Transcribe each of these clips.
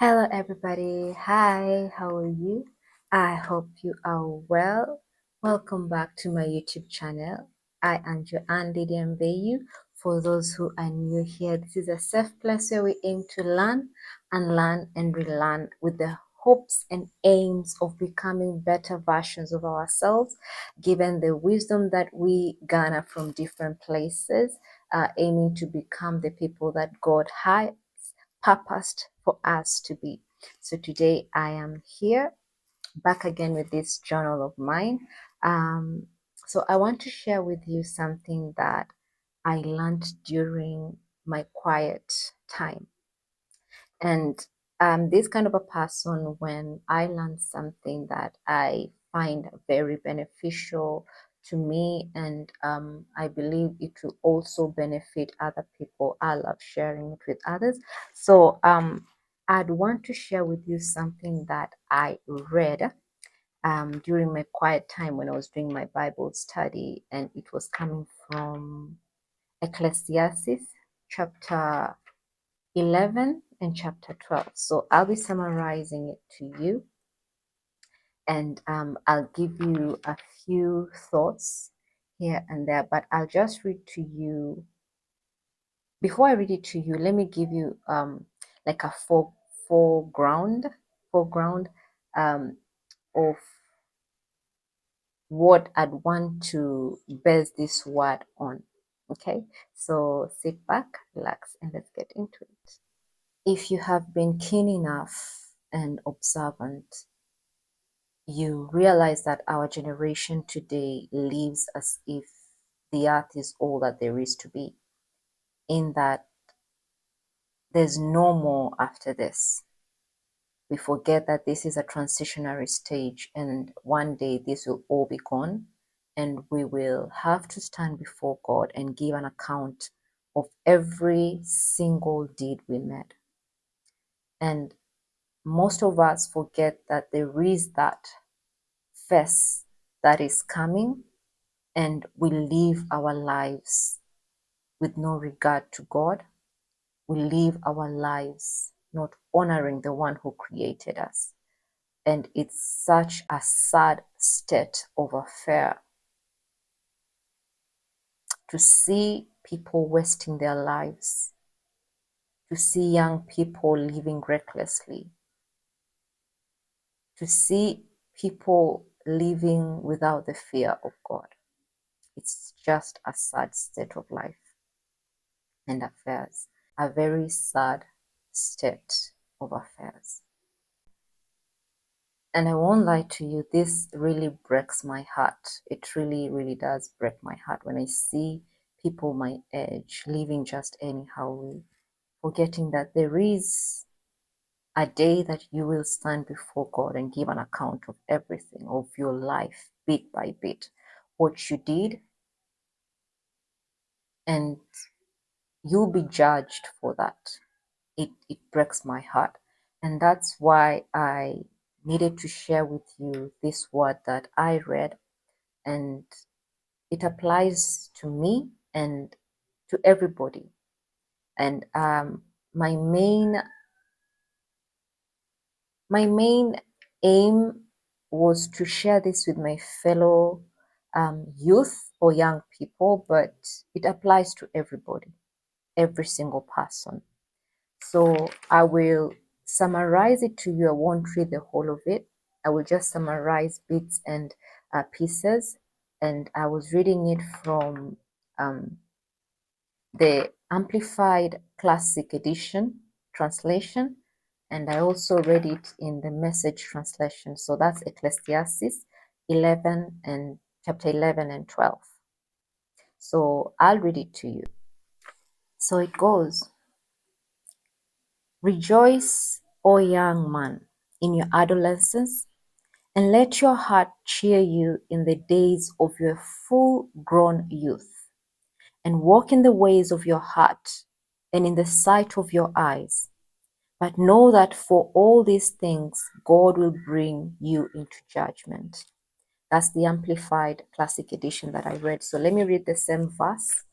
Hello, everybody. Hi, how are you? I hope you are well. Welcome back to my YouTube channel. I am Joan Lydia Mbeyu. For those who are new here, this is a safe place where we aim to learn and relearn with the hopes and aims of becoming better versions of ourselves, given the wisdom that we garner from different places, aiming to become the people that God has purposed for us to be. So today I am here back again with this journal of mine. So I want to share with you something that I learned during my quiet time. And this kind of a person, when I learn something that I find very beneficial to me, and I believe it will also benefit other people, I love sharing it with others. So I'd want to share with you something that I read during my quiet time when I was doing my Bible study, and it was coming from Ecclesiastes chapter 11 and chapter 12. So I'll be summarizing it to you, and I'll give you a few thoughts here and there, but I'll just read to you. Before I read it to you, let me give you like a foreground um, of what I'd want to base this word on. Okay, so sit back, relax, and let's get into it. If you have been keen enough and observant, you realize that our generation today lives as if the earth is all that there is to be, in that there's no more after this. We forget that this is a transitionary stage, and one day this will all be gone, and we will have to stand before God and give an account of every single deed we made. And most of us forget that there is that face that is coming, and we live our lives with no regard to God. We live our lives not honoring the one who created us. And it's such a sad state of affair to see people wasting their lives, to see young people living recklessly, to see people living without the fear of God. It's just a sad state of life and affairs, a very sad state of affairs. And I won't lie to you, this really breaks my heart. It really, really does break my heart when I see people my age living just anyhow, forgetting that there is a day that you will stand before God and give an account of everything, of your life, bit by bit, what you did, and you'll be judged for that. It breaks my heart. And that's why I needed to share with you this word that I read, and it applies to me and to everybody. And my main aim was to share this with my fellow youth or young people, but it applies to everybody, every single person. So I will summarize it to you. I won't read the whole of it. I will just summarize bits and pieces. And I was reading it from the Amplified Classic Edition translation, and I also read it in the Message translation. So that's Ecclesiastes 11 and chapter 11 and 12. So I'll read it to you. So it goes, "Rejoice, O young man, in your adolescence, and let your heart cheer you in the days of your full-grown youth, and walk in the ways of your heart and in the sight of your eyes. But know that for all these things, God will bring you into judgment." That's the Amplified Classic Edition that I read. So let me read the same verse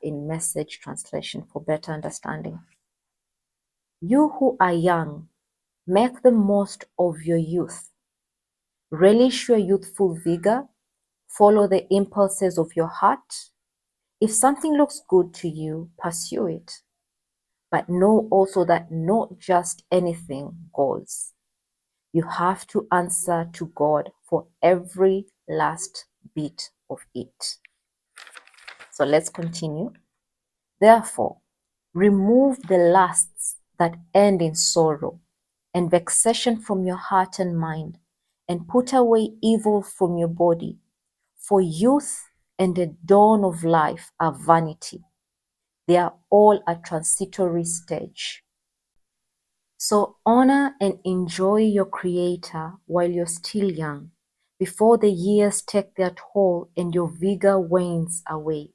in Message translation for better understanding. "You who are young, Make the most of your youth. Relish your youthful vigor. Follow the impulses of your heart. If something looks good to you, pursue it. But know also that not just anything goes. You have to answer to God for every last bit of it. So let's continue. Therefore, remove the lusts that end in sorrow and vexation from your heart and mind, and put away evil from your body. For youth and the dawn of life are vanity. They are all a transitory stage. So honor and enjoy your Creator while you're still young, before the years take their toll and your vigor wanes away,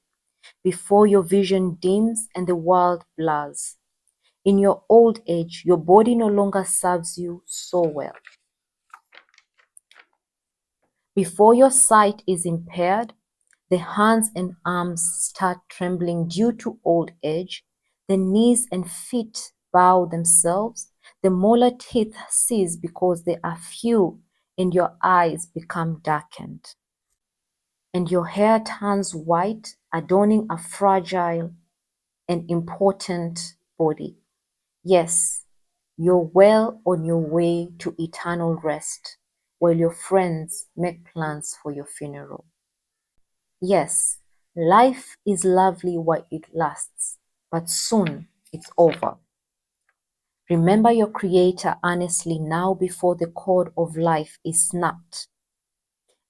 before your vision dims and the world blurs. In your old age, your body no longer serves you so well. Before your sight is impaired, the hands and arms start trembling due to old age, the knees and feet bow themselves, the molar teeth cease because they are few, and your eyes become darkened. And your hair turns white, adorning a fragile and important body. Yes, you're well on your way to eternal rest, while your friends make plans for your funeral. Yes, life is lovely while it lasts, but soon it's over. Remember your Creator earnestly now before the cord of life is snapped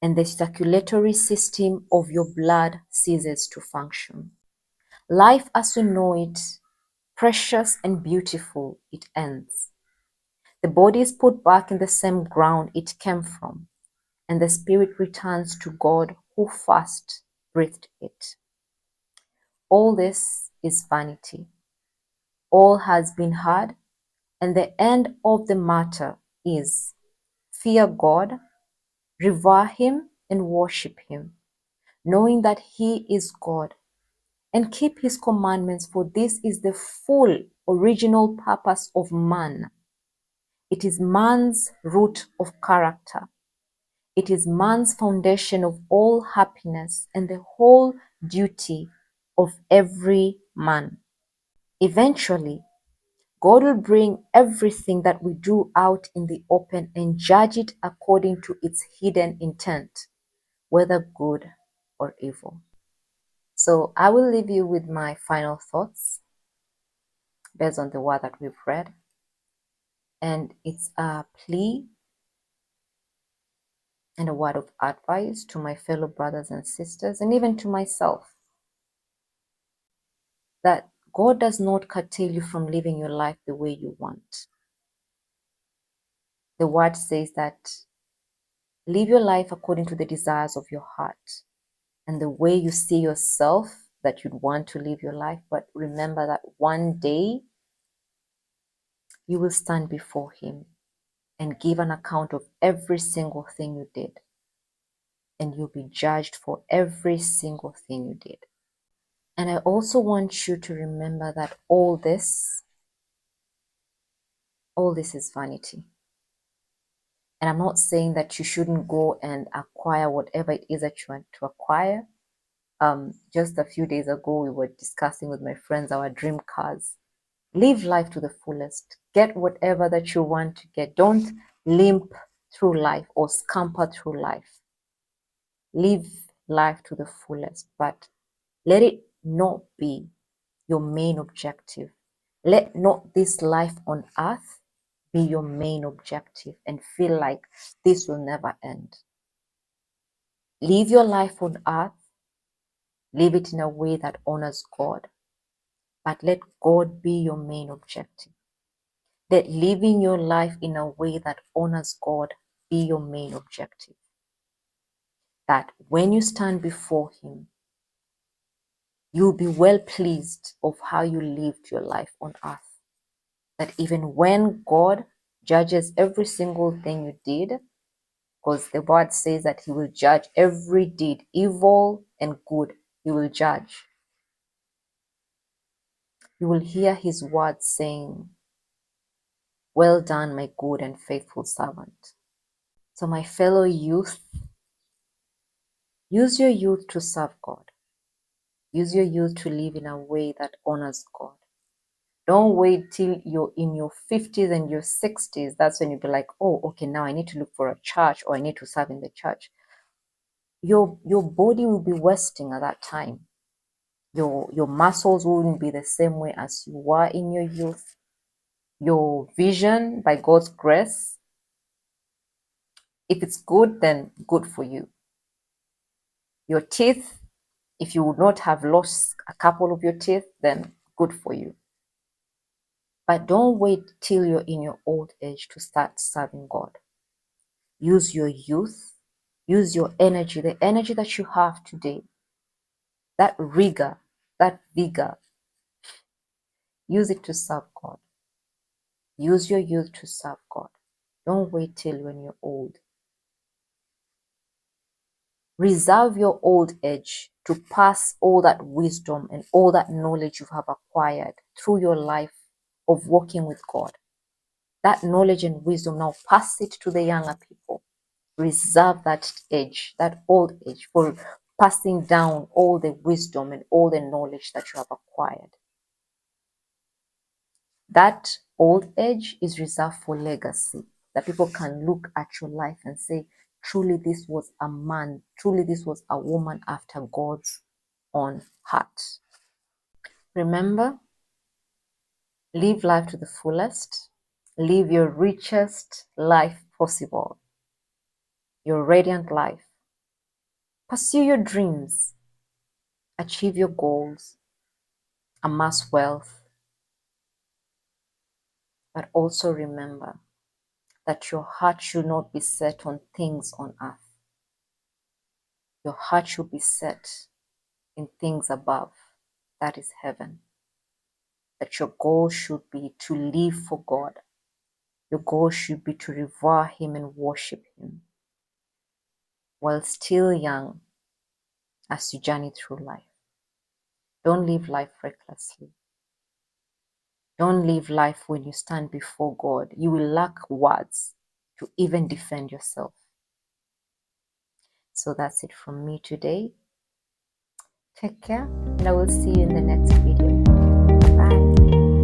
and the circulatory system of your blood ceases to function. Life as we know it, precious and beautiful, it ends. The body is put back in the same ground it came from, and the spirit returns to God who first breathed it. All this is vanity. All has been heard, and the end of the matter is fear God, revere Him, and worship Him, knowing that He is God, and keep His commandments, for this is the full original purpose of man. It is man's root of character. It is man's foundation of all happiness and the whole duty of every man. Eventually, God will bring everything that we do out in the open and judge it according to its hidden intent, whether good or evil. So I will leave you with my final thoughts based on the word that we've read. And it's a plea and a word of advice to my fellow brothers and sisters, and even to myself, that God does not curtail you from living your life the way you want. The word says that live your life according to the desires of your heart and the way you see yourself that you'd want to live your life. But remember that one day you will stand before Him and give an account of every single thing you did. And you'll be judged for every single thing you did. And I also want you to remember that all this is vanity. And I'm not saying that you shouldn't go and acquire whatever it is that you want to acquire. Just a few days ago, we were discussing with my friends our dream cars. Live life to the fullest. Get whatever that you want to get. Don't limp through life or scamper through life. Live life to the fullest, but let it not be your main objective. Let not this life on earth be your main objective and feel like this will never end. Live your life on earth. Live it in a way that honors God, but let God be your main objective. Let living your life in a way that honors God be your main objective. That when you stand before Him, you'll be well pleased of how you lived your life on earth. That even when God judges every single thing you did, because the word says that He will judge every deed, evil and good, He will judge. You will hear His word saying Well done, my good and faithful servant. So my fellow youth, use your youth to serve God. Use your youth to live in a way that honors God. Don't wait till you're in your 50s and your 60s. That's when you'll be like, oh, okay, now I need to look for a church or I need to serve in the church. Your body will be wasting at that time. Your muscles wouldn't be the same way as you were in your youth. Your vision, by God's grace, if it's good, then good for you. Your teeth, if you would not have lost a couple of your teeth, then good for you. But don't wait till you're in your old age to start serving God. Use your youth, use your energy, the energy that you have today, that rigor, that vigor. Use it to serve God. Use your youth to serve God. Don't wait till when you're old. Reserve your old age to pass all that wisdom and all that knowledge you have acquired through your life of walking with God. That knowledge and wisdom, now pass it to the younger people. Reserve that age, that old age, for passing down all the wisdom and all the knowledge that you have acquired. That old age is reserved for legacy, that people can look at your life and say, truly this was a man, truly this was a woman after God's own heart. Remember, live life to the fullest. Live your richest life possible, your radiant life. Pursue your dreams. Achieve your goals. Amass wealth. But also remember that your heart should not be set on things on earth. Your heart should be set in things above. That is heaven. That your goal should be to live for God. Your goal should be to revere Him and worship Him while still young as you journey through life. Don't live life recklessly. Don't live life when you stand before God. You will lack words to even defend yourself. So that's it from me today. Take care, and I will see you in the next video. Bye.